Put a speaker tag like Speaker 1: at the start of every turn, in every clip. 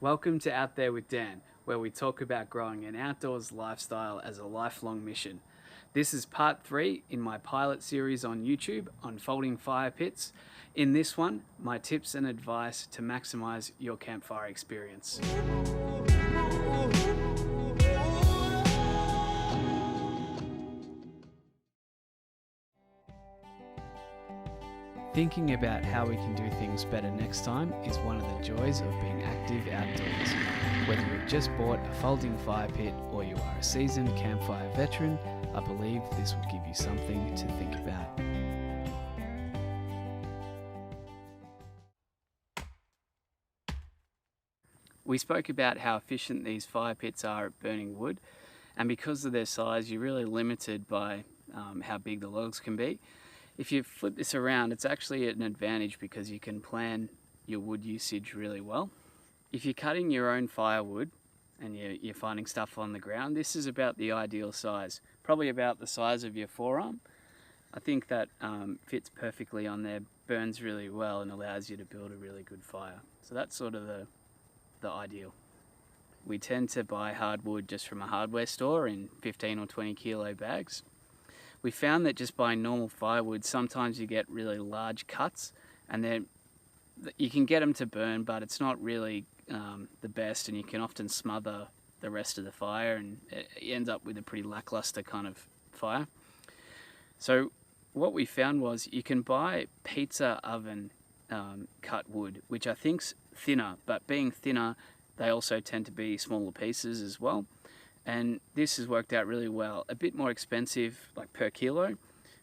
Speaker 1: Welcome to Out There with Dan, where we talk about growing an outdoors lifestyle as a lifelong mission. This is part 3 in my pilot series on YouTube on folding fire pits. In this one, my tips and advice to maximize your campfire experience. Thinking about how we can do things better next time is one of the joys of being active outdoors. Whether you've just bought a folding fire pit or you are a seasoned campfire veteran, I believe this will give you something to think about. We spoke about how efficient these fire pits are at burning wood, and because of their size, you're really limited by how big the logs can be. If you flip this around, it's actually an advantage because you can plan your wood usage really well. If you're cutting your own firewood and you're finding stuff on the ground, this is about the ideal size, probably about the size of your forearm. I think that fits perfectly on there, burns really well and allows you to build a really good fire. So that's sort of the ideal. We tend to buy hardwood just from a hardware store in 15 or 20 kilo bags. We found that just buying normal firewood, sometimes you get really large cuts, and then you can get them to burn, but it's not really the best, and you can often smother the rest of the fire, and it ends up with a pretty lackluster kind of fire. So what we found was you can buy pizza oven cut wood, which I think's thinner, but being thinner, they also tend to be smaller pieces as well. And this has worked out really well. A bit more expensive, like per kilo,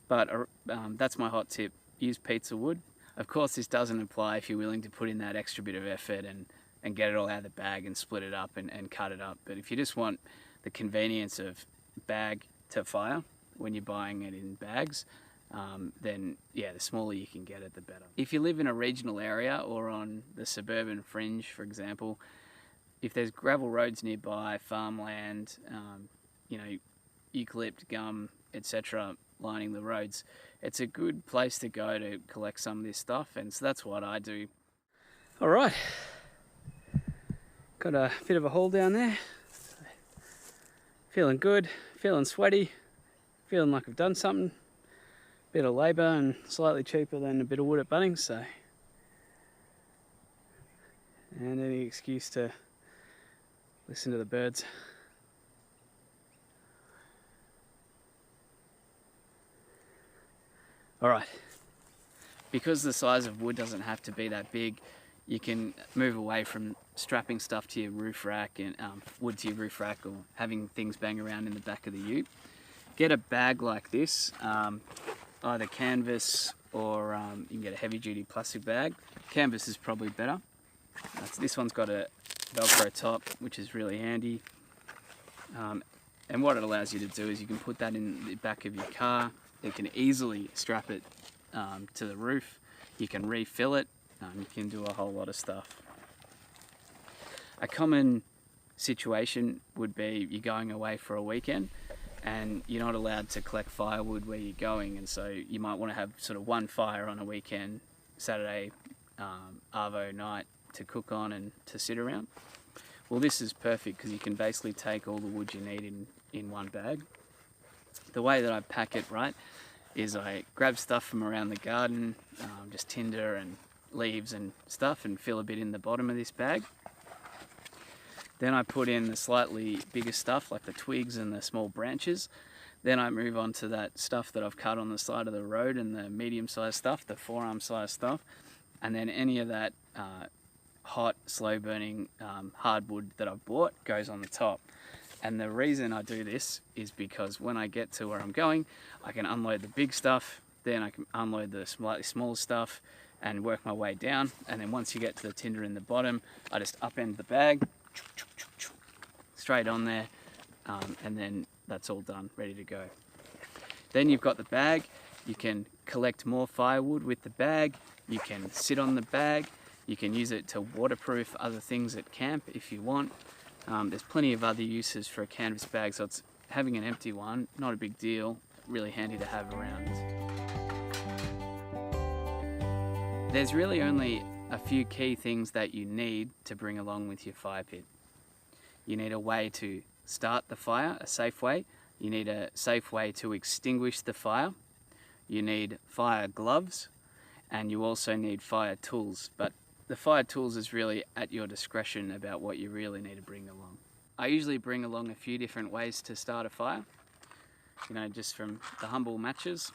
Speaker 1: but that's my hot tip. Use pizza wood. Of course, this doesn't apply if you're willing to put in that extra bit of effort and get it all out of the bag and split it up and cut it up. But if you just want the convenience of bag to fire when you're buying it in bags, then yeah, the smaller you can get it, the better. If you live in a regional area or on the suburban fringe, for example, if there's gravel roads nearby, farmland, eucalypt, gum, etc. lining the roads, it's a good place to go to collect some of this stuff, and so that's what I do. All right, got a bit of a haul down there. Feeling good, feeling sweaty, feeling like I've done something. Bit of labour and slightly cheaper than a bit of wood at Bunnings, so. And any excuse to listen to the birds. Alright, because the size of wood doesn't have to be that big, you can move away from strapping stuff to your roof rack and wood to your roof rack, or having things bang around in the back of the ute. Get a bag like this, either canvas or you can get a heavy duty plastic bag. Canvas is probably better. This one's got a Velcro top, which is really handy, and what it allows you to do is you can put that in the back of your car. You can easily strap it to the roof, you can refill it, you can do a whole lot of stuff. A common situation would be you're going away for a weekend and you're not allowed to collect firewood where you're going, and so you might want to have sort of one fire on a weekend, Saturday arvo night, to cook on and to sit around. Well, this is perfect because you can basically take all the wood you need in one bag. The way that I pack it, right, is I grab stuff from around the garden, just tinder and leaves and stuff, and fill a bit in the bottom of this bag. Then I put in the slightly bigger stuff like the twigs and the small branches. Then I move on to that stuff that I've cut on the side of the road and the medium-sized stuff, the forearm size stuff, and then any of that hot, slow-burning hardwood that I've bought goes on the top. And the reason I do this is because when I get to where I'm going, I can unload the big stuff, then I can unload the slightly smaller stuff and work my way down. And then once you get to the tinder in the bottom, I just upend the bag, straight on there, and then that's all done, ready to go. Then you've got the bag. You can collect more firewood with the bag. You can sit on the bag. You can use it to waterproof other things at camp if you want. There's plenty of other uses for a canvas bag, so it's having an empty one, not a big deal, really handy to have around. There's really only a few key things that you need to bring along with your fire pit. You need a way to start the fire, a safe way. You need a safe way to extinguish the fire. You need fire gloves, and you also need fire tools. But the fire tools is really at your discretion about what you really need to bring along. I usually bring along a few different ways to start a fire. You know, just from the humble matches,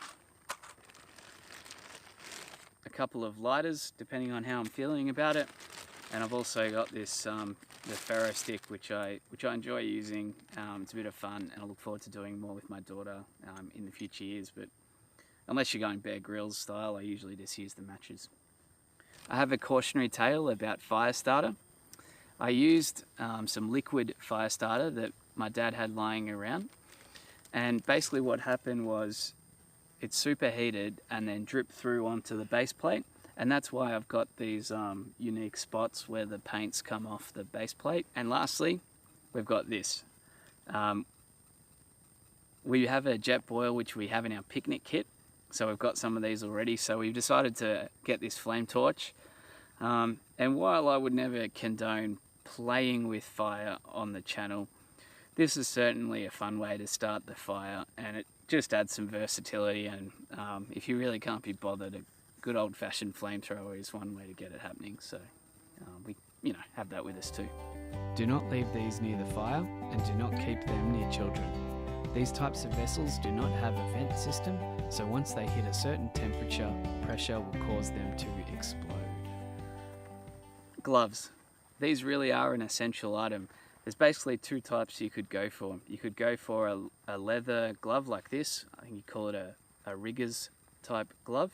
Speaker 1: a couple of lighters, depending on how I'm feeling about it. And I've also got this the ferro stick, which I enjoy using. It's a bit of fun, and I look forward to doing more with my daughter in the future years. But unless you're going Bear Grillz style, I usually just use the matches. I have a cautionary tale about fire starter. I used some liquid fire starter that my dad had lying around, and basically what happened was it superheated and then dripped through onto the base plate. And that's why I've got these unique spots where the paints come off the base plate. And lastly, we've got this. We have a jet boil, which we have in our picnic kit. So we've got some of these already. So we've decided to get this flame torch. And while I would never condone playing with fire on the channel, this is certainly a fun way to start the fire. And it just adds some versatility. And if you really can't be bothered, good old-fashioned flamethrower is one way to get it happening, so we have that with us too.
Speaker 2: Do not leave these near the fire, and do not keep them near children. These types of vessels do not have a vent system, so once they hit a certain temperature, pressure will cause them to explode.
Speaker 1: Gloves. These really are an essential item. There's basically two types you could go for. You could go for a leather glove like this. I think you call it a rigger's type glove.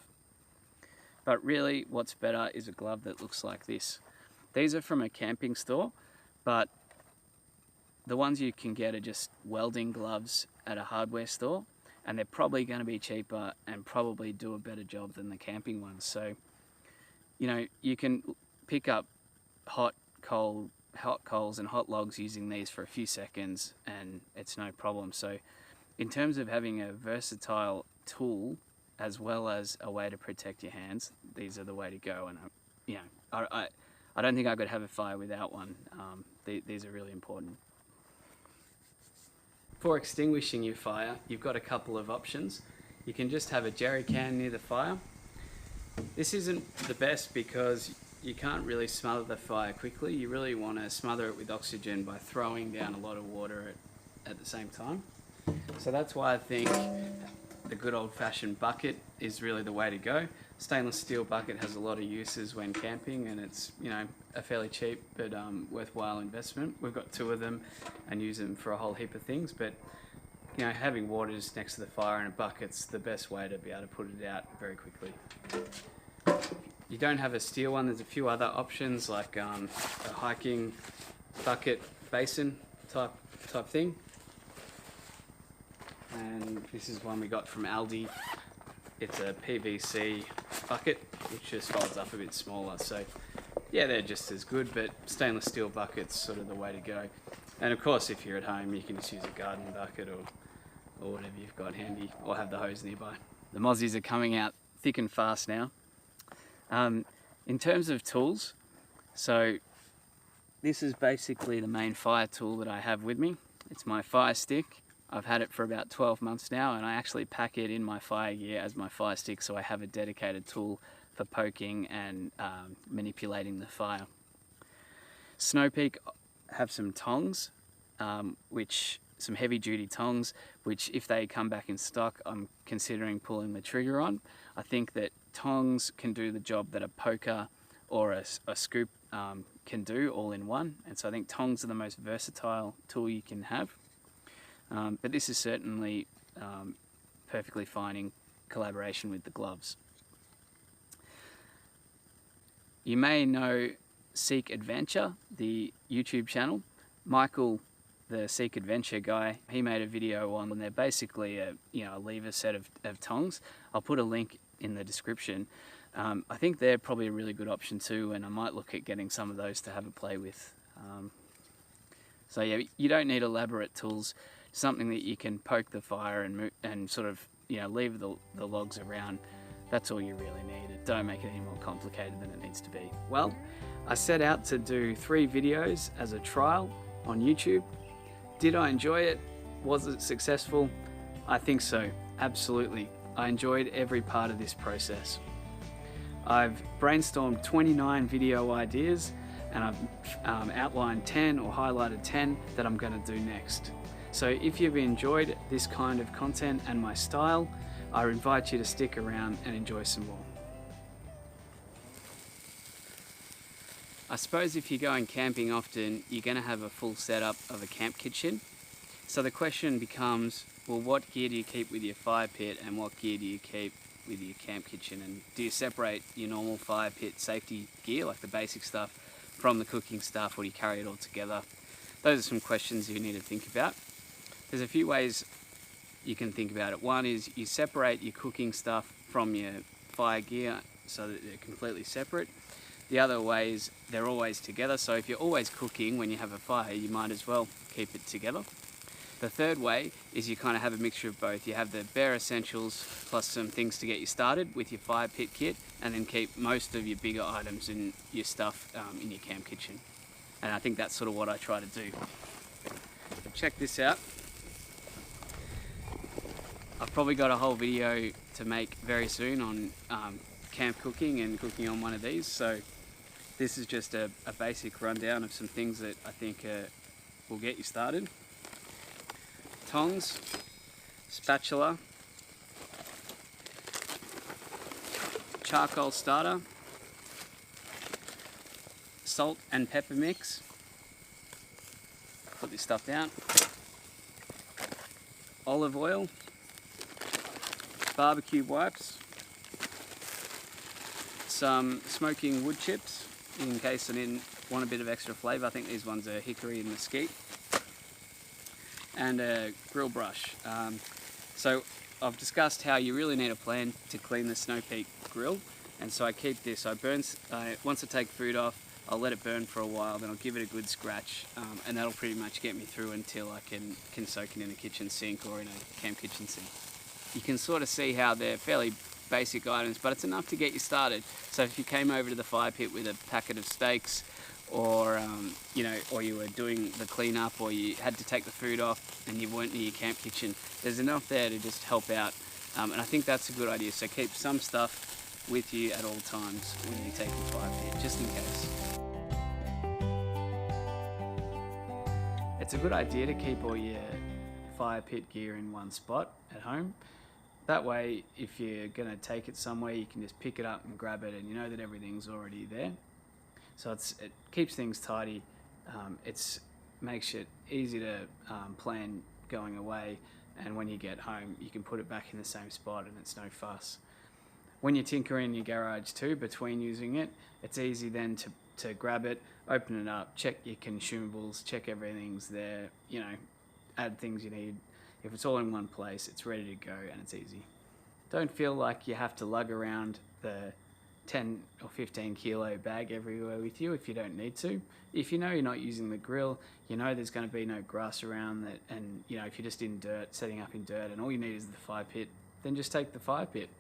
Speaker 1: But really, what's better is a glove that looks like this. These are from a camping store, but the ones you can get are just welding gloves at a hardware store, and they're probably going to be cheaper and probably do a better job than the camping ones. So, you know, you can pick up hot coals and hot logs using these for a few seconds, and it's no problem. So, in terms of having a versatile tool, as well as a way to protect your hands, these are the way to go. And I don't think I could have a fire without one. These are really important. For extinguishing your fire, you've got a couple of options. You can just have a jerry can near the fire. This isn't the best because you can't really smother the fire quickly. You really want to smother it with oxygen by throwing down a lot of water at the same time. So that's why I think the good old-fashioned bucket is really the way to go. Stainless steel bucket has a lot of uses when camping, and it's, you know, a fairly cheap but worthwhile investment. We've got two of them and use them for a whole heap of things, but you know, having water just next to the fire in a bucket's the best way to be able to put it out very quickly. You don't have a steel one, there's a few other options like a hiking bucket basin type thing. And this is one we got from Aldi. It's a PVC bucket, which just folds up a bit smaller. So yeah, they're just as good, but stainless steel bucket's sort of the way to go. And of course, if you're at home, you can just use a garden bucket or whatever you've got handy, or have the hose nearby. The mozzies are coming out thick and fast now. In terms of tools, so this is basically the main fire tool that I have with me. It's my fire stick. I've had it for about 12 months now, and I actually pack it in my fire gear as my fire stick, so I have a dedicated tool for poking and manipulating the fire. Snow Peak have some tongs, some heavy duty tongs, which if they come back in stock, I'm considering pulling the trigger on. I think that tongs can do the job that a poker or a scoop can do all in one, and so I think tongs are the most versatile tool you can have. But this is certainly perfectly fine in collaboration with the gloves. You may know Seek Adventure, the YouTube channel. Michael, the Seek Adventure guy, he made a video on, and they're basically a lever set of tongs. I'll put a link in the description. I think they're probably a really good option too, and I might look at getting some of those to have a play with. So yeah, you don't need elaborate tools. Something that you can poke the fire and sort of leave the logs around. That's all you really need. Don't make it any more complicated than it needs to be. Well, I set out to do 3 videos as a trial on YouTube. Did I enjoy it? Was it successful? I think so, absolutely. I enjoyed every part of this process. I've brainstormed 29 video ideas, and I've outlined 10 or highlighted 10 that I'm going to do next. So if you've enjoyed this kind of content and my style, I invite you to stick around and enjoy some more. I suppose if you're going camping often, you're going to have a full setup of a camp kitchen. So the question becomes, well, what gear do you keep with your fire pit and what gear do you keep with your camp kitchen? And do you separate your normal fire pit safety gear, like the basic stuff, from the cooking stuff, or do you carry it all together? Those are some questions you need to think about. There's a few ways you can think about it. One is you separate your cooking stuff from your fire gear so that they're completely separate. The other way is they're always together, so if you're always cooking when you have a fire, you might as well keep it together. The third way is you kind of have a mixture of both. You have the bare essentials plus some things to get you started with your fire pit kit, and then keep most of your bigger items and your stuff in your camp kitchen. And I think that's sort of what I try to do. So check this out. I've probably got a whole video to make very soon on camp cooking and cooking on one of these. So this is just a basic rundown of some things that I think will get you started. Tongs, spatula, charcoal starter, salt and pepper mix. Put this stuff down. Olive oil, barbecue wipes, some smoking wood chips in case I didn't want a bit of extra flavour. I think these ones are hickory and mesquite. And a grill brush. So I've discussed how you really need a plan to clean the Snow Peak grill, and so I keep this. Once I take food off, I'll let it burn for a while, then I'll give it a good scratch, and that'll pretty much get me through until I can soak it in a kitchen sink or in a camp kitchen sink. You can sort of see how they're fairly basic items, but it's enough to get you started. So if you came over to the fire pit with a packet of steaks, or or you were doing the cleanup, or you had to take the food off and you weren't near your camp kitchen, there's enough there to just help out, and I think that's a good idea. So keep some stuff with you at all times when you take your fire pit, just in case. It's a good idea to keep all your fire pit gear in one spot at home. That way, if you're going to take it somewhere, you can just pick it up and grab it, and you know that everything's already there. So it keeps things tidy. It makes it easy to plan going away, and when you get home, you can put it back in the same spot, and it's no fuss. When you're tinkering in your garage too, between using it, it's easy then to grab it, open it up, check your consumables, check everything's there, add things you need. If it's all in one place, it's ready to go and it's easy. Don't feel like you have to lug around the 10 or 15 kilo bag everywhere with you if you don't need to. If you know you're not using the grill, you know there's going to be no grass around that, and if you're just in dirt, setting up in dirt, and all you need is the fire pit, then just take the fire pit.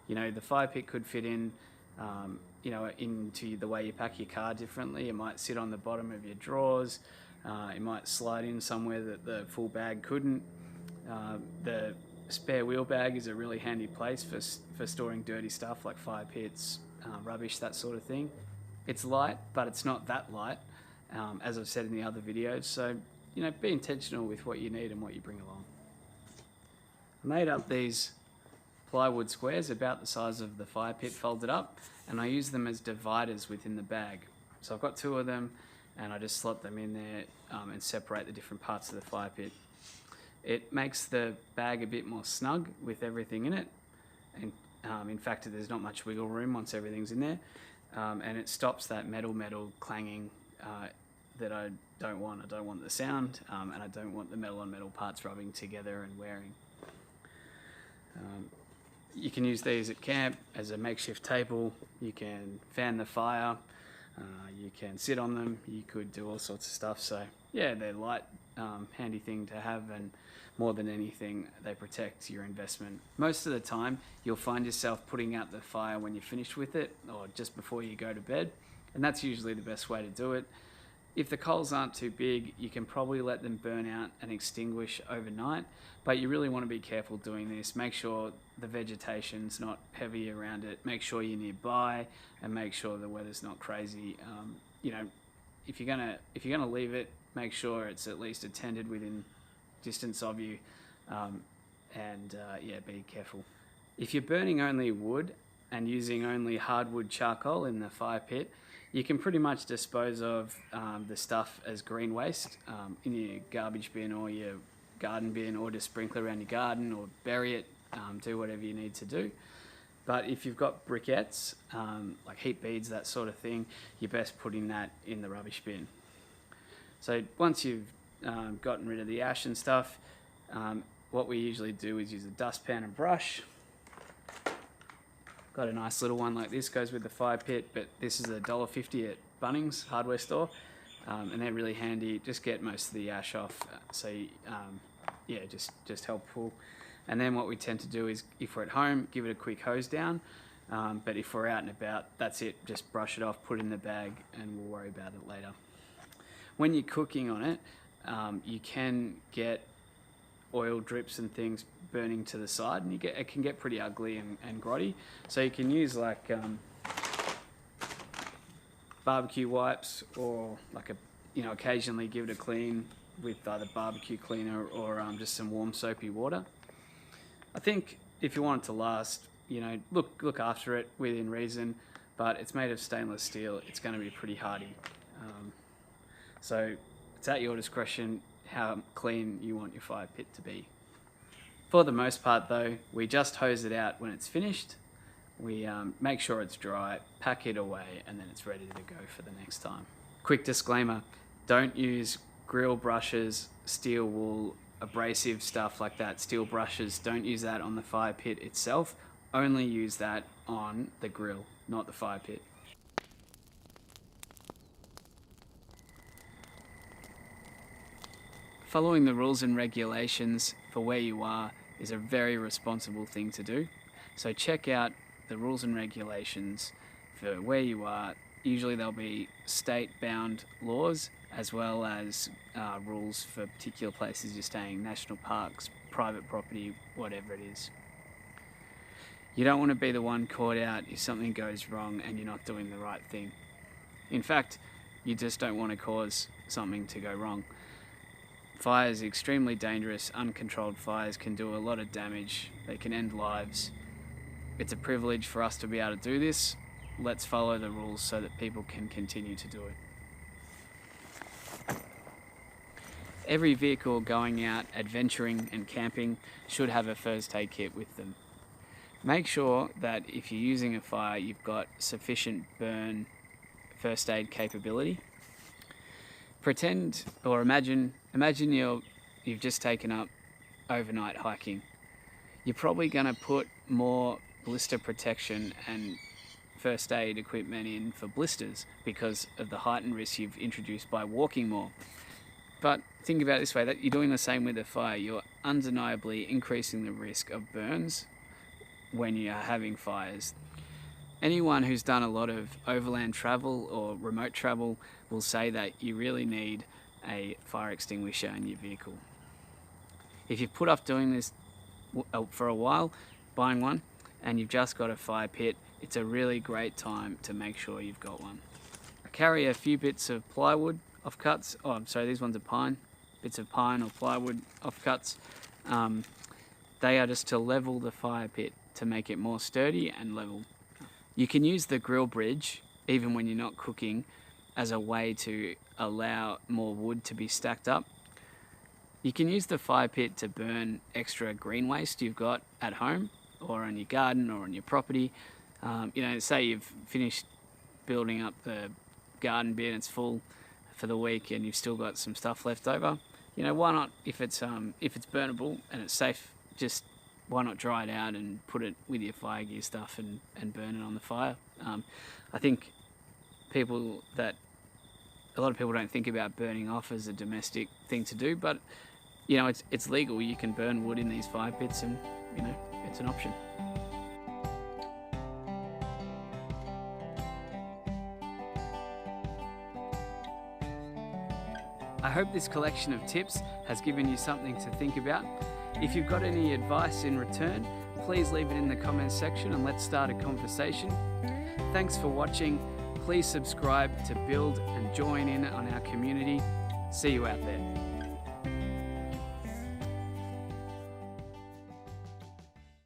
Speaker 1: The fire pit could fit in, into the way you pack your car differently. It might sit on the bottom of your drawers. It might slide in somewhere that the full bag couldn't. The spare wheel bag is a really handy place for storing dirty stuff like fire pits, rubbish, that sort of thing. It's light, but it's not that light, as I've said in the other videos. So, be intentional with what you need and what you bring along. I made up these plywood squares about the size of the fire pit folded up, and I use them as dividers within the bag. So I've got 2 of them, and I just slot them in there and separate the different parts of the fire pit. It makes the bag a bit more snug with everything in it, and in fact there's not much wiggle room once everything's in there, and it stops that metal clanging that I don't want. I don't want the sound, and I don't want the metal on metal parts rubbing together and wearing. You can use these at camp as a makeshift table. You can fan the fire, you can sit on them, you could do all sorts of stuff. So yeah, they're light, handy thing to have, and more than anything, they protect your investment. Most of the time, you'll find yourself putting out the fire when you're finished with it, or just before you go to bed, and that's usually the best way to do it. If the coals aren't too big, you can probably let them burn out and extinguish overnight, but you really want to be careful doing this. Make sure the vegetation's not heavy around it, make sure you're nearby, and make sure the weather's not crazy. You know, if you're gonna leave it, make sure it's at least attended within distance of you, yeah, be careful. If you're burning only wood and using only hardwood charcoal in the fire pit, you can pretty much dispose of the stuff as green waste in your garbage bin or your garden bin, or just sprinkle around your garden or bury it, do whatever you need to do. But if you've got briquettes, like heat beads, that sort of thing, you're best putting that in the rubbish bin. So once you've gotten rid of the ash and stuff, what we usually do is use a dustpan and brush. Got a nice little one like this, goes with the fire pit, but this is $1.50 at Bunnings hardware store, and they're really handy. Just get most of the ash off, so yeah, just helpful. And then what we tend to do is, if we're at home, give it a quick hose down, but if we're out and about, that's it, just brush it off, put it in the bag, and we'll worry about it later. When you're cooking on it, you can get oil drips and things burning to the side, and it can get pretty ugly and grotty. So you can use like barbecue wipes, or like occasionally give it a clean with either barbecue cleaner or just some warm soapy water. I think if you want it to last, look after it within reason, but it's made of stainless steel. It's going to be pretty hardy. So it's at your discretion how clean you want your fire pit to be. For the most part though, we just hose it out when it's finished. We make sure it's dry, pack it away, and then it's ready to go for the next time. Quick disclaimer, don't use grill brushes, steel wool, abrasive stuff like that, steel brushes, don't use that on the fire pit itself. Only use that on the grill, not the fire pit. Following the rules and regulations for where you are is a very responsible thing to do. So check out the rules and regulations for where you are. Usually there'll be state-bound laws, as well as rules for particular places you're staying, national parks, private property, whatever it is. You don't want to be the one caught out if something goes wrong and you're not doing the right thing. In fact, you just don't want to cause something to go wrong. Fires are extremely dangerous. Uncontrolled fires can do a lot of damage. They can end lives. It's a privilege for us to be able to do this. Let's follow the rules so that people can continue to do it. Every vehicle going out adventuring and camping should have a first aid kit with them. Make sure that if you're using a fire, you've got sufficient burn first aid capability. Pretend or imagine you've just taken up overnight hiking. You're probably going to put more blister protection and first aid equipment in for blisters because of the heightened risk you've introduced by walking more. But think about it this way, that you're doing the same with a fire. You're undeniably increasing the risk of burns when you are having fires. Anyone who's done a lot of overland travel or remote travel will say that you really need a fire extinguisher in your vehicle. If you've put off doing this for a while, buying one, and you've just got a fire pit, it's a really great time to make sure you've got one. I carry a few bits of plywood offcuts. Oh, I'm sorry, these ones are pine. Bits of pine or plywood offcuts. They are just to level the fire pit, to make it more sturdy and level. You can use the grill bridge, even when you're not cooking, as a way to allow more wood to be stacked up. You can use the fire pit to burn extra green waste you've got at home, or in your garden, or on your property. Say you've finished building up the garden bin, it's full for the week, and you've still got some stuff left over. Why not, if it's burnable and it's safe, just why not dry it out and put it with your fire gear stuff and burn it on the fire? I think people that a lot of people don't think about burning off as a domestic thing to do, but you know, it's legal. You can burn wood in these fire pits, and you know, it's an option. I hope this collection of tips has given you something to think about. If you've got any advice in return, please leave it in the comments section and let's start a conversation. Thanks for watching. Please subscribe to build and join in on our community. See you out there.